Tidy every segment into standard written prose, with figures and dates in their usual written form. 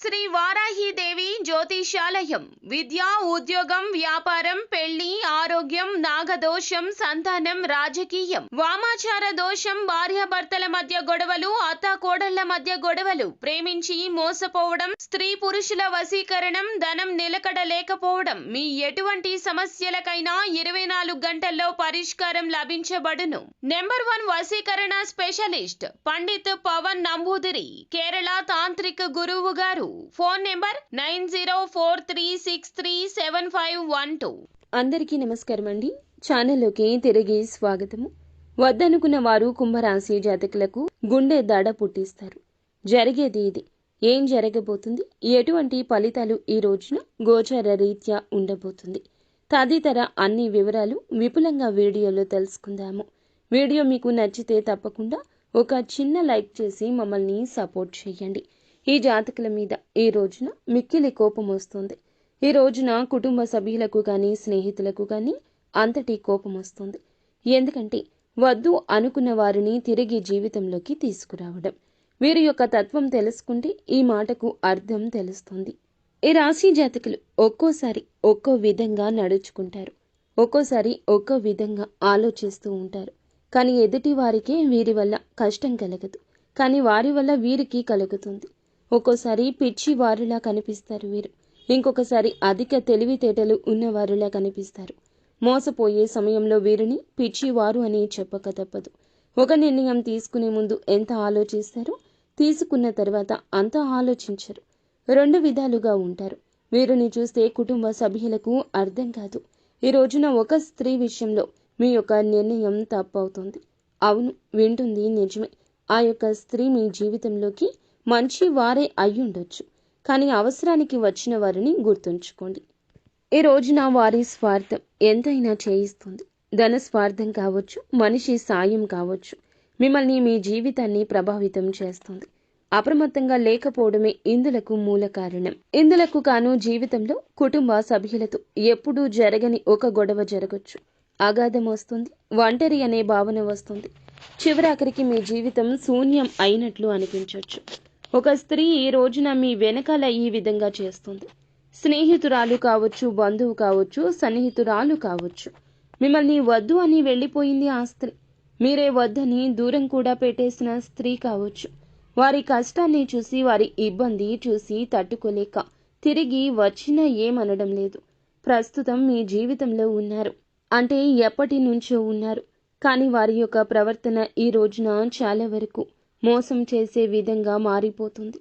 శ్రీ వారాహిదేవి జ్యోతిషాలయం విద్య, ఉద్యోగం, వ్యాపారం, పెళ్లి, ఆరోగ్యం, నాగదోషం, సంతానం, రాజకీయం, వామాచార దోషం, భార్యాభర్తల మధ్య గొడవలు, అత్తాకోడళ్ల మధ్య గొడవలు, ప్రేమించి మోసపోవడం, స్త్రీ పురుషుల వశీకరణం, ధనం నిలకడ లేకపోవడం, మీ ఎటువంటి సమస్యలకైనా 24 గంటల్లో పరిష్కారం లభించబడును. నెంబర్ 1 వశీకరణ స్పెషలిస్ట్ పండిత్ పవన్ నంబూదిరి, కేరళ తాంత్రిక గురువు గారు. Phone number 9043637512. అందరికీ నమస్కారం అండి. ఛానల్లోకి తిరిగి స్వాగతము. వద్దనుకున్న వారు కుంభరాశి జాతకులకు గుండె దడ పుట్టిస్తారు. జరిగేది ఇది. ఏం జరగబోతుంది, ఎటువంటి ఫలితాలు ఈ రోజున గోచార రీత్యా ఉండబోతుంది, తదితర అన్ని వివరాలు విపులంగా వీడియోలో తెలుసుకుందాము. వీడియో మీకు నచ్చితే తప్పకుండా ఒక చిన్న లైక్ చేసి మమ్మల్ని సపోర్ట్ చేయండి. ఈ జాతకుల మీద ఈ రోజున మిక్కిలి కోపం వస్తుంది. ఈ రోజున కుటుంబ సభ్యులకు కానీ స్నేహితులకు కానీ అంతటి కోపం వస్తుంది. ఎందుకంటే వద్దు అనుకున్న వారిని తిరిగి జీవితంలోకి తీసుకురావడం. వీరి యొక్క తత్వం తెలుసుకుంటే ఈ మాటకు అర్థం తెలుస్తుంది. ఈ రాశి జాతకులు ఒక్కోసారి ఒక్కో విధంగా నడుచుకుంటారు, ఒక్కోసారి ఒక్కో విధంగా ఆలోచిస్తూ ఉంటారు. కానీ ఎదుటి వారికే వీరి వల్ల కష్టం కలగదు, కానీ వారి వల్ల వీరికి కలుగుతుంది. ఒక్కోసారి పిచ్చి వారిలా కనిపిస్తారు వీరు, ఇంకొకసారి అధిక తెలివితేటలు ఉన్నవారిలా కనిపిస్తారు. మోసపోయే సమయంలో వీరిని పిచ్చివారు అని చెప్పక తప్పదు. ఒక నిర్ణయం తీసుకునే ముందు ఎంత ఆలోచిస్తారో తీసుకున్న తర్వాత అంత ఆలోచించరు. 2 విధాలుగా ఉంటారు. వీరిని చూస్తే కుటుంబ సభ్యులకు అర్థం కాదు. ఈ రోజున ఒక స్త్రీ విషయంలో మీ యొక్క నిర్ణయం తప్పవుతుంది. అవును, వింటుంది నిజమే. ఆ యొక్క స్త్రీ మీ జీవితంలోకి మంచి వారే అయ్యుండొచ్చు, కానీ అవసరానికి వచ్చిన వారిని గుర్తుంచుకోండి. ఈ రోజున వారి స్వార్థం ఎంతైనా చేయిస్తుంది. ధన స్వార్థం కావచ్చు, మనిషి సాయం కావచ్చు, మిమ్మల్ని మీ జీవితాన్ని ప్రభావితం చేస్తుంది. అప్రమత్తంగా లేకపోవడమే ఇందులకు మూల కారణం. ఇందులకు కాను జీవితంలో కుటుంబ సభ్యులతో ఎప్పుడూ జరగని ఒక గొడవ జరగచ్చు. అగాధం వస్తుంది, ఒంటరి అనే భావన వస్తుంది. చివరాఖరికి మీ జీవితం శూన్యం అయినట్లు అనిపించవచ్చు. ఒక స్త్రీ ఈ రోజున మీ వెనకాల ఈ విధంగా చేస్తుంది. స్నేహితురాలు కావచ్చు, బంధువు కావచ్చు, సన్నిహితురాలు కావచ్చు. మిమ్మల్ని వద్దు అని వెళ్ళిపోయింది ఆ స్త్రీ. మీరే వద్దని దూరం కూడా పెట్టేసిన స్త్రీ కావచ్చు. వారి కష్టాన్ని చూసి, వారి ఇబ్బంది చూసి తట్టుకోలేక తిరిగి వచ్చినా ఏమనడం లేదు. ప్రస్తుతం మీ జీవితంలో ఉన్నారు అంటే ఎప్పటి నుంచో ఉన్నారు. కానీ వారి యొక్క ప్రవర్తన ఈ రోజున చాలా వరకు మోసం చేసే విధంగా మారిపోతుంది.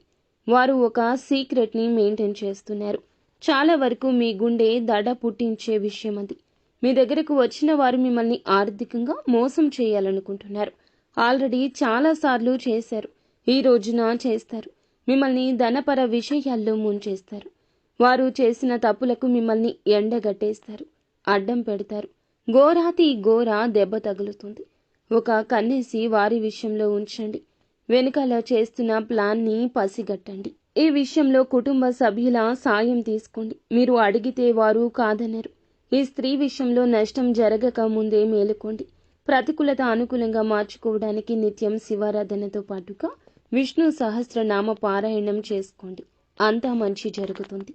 వారు ఒక సీక్రెట్ని మెయింటైన్ చేస్తున్నారు. చాలా వరకు మీ గుండె దడ పుట్టించే విషయం అది. మీ దగ్గరకు వచ్చిన వారు మిమ్మల్ని ఆర్థికంగా మోసం చేయాలనుకుంటున్నారు. ఆల్రెడీ చాలాసార్లు చేశారు, ఈ రోజున చేస్తారు. మిమ్మల్ని ధనపర విషయాల్లో ముంచేస్తారు. వారు చేసిన తప్పులకు మిమ్మల్ని ఎండగట్టేస్తారు, అడ్డం పెడతారు. ఘోరాతి ఘోర దెబ్బ తగులుతుంది. ఒక కన్నేసి వారి విషయంలో ఉంచండి. వెనుకాల చేస్తున్న ప్లాన్ని పసిగట్టండి. ఈ విషయంలో కుటుంబ సభ్యుల సాయం తీసుకోండి. మీరు అడిగితే వారు కాదనరు. ఈ స్త్రీ విషయంలో నష్టం జరగక ముందే మేలుకోండి. ప్రతికూలత అనుకూలంగా మార్చుకోవడానికి నిత్యం శివారాధనతో పాటుగా విష్ణు సహస్రనామ పారాయణం చేసుకోండి. అంతా మంచి జరుగుతుంది.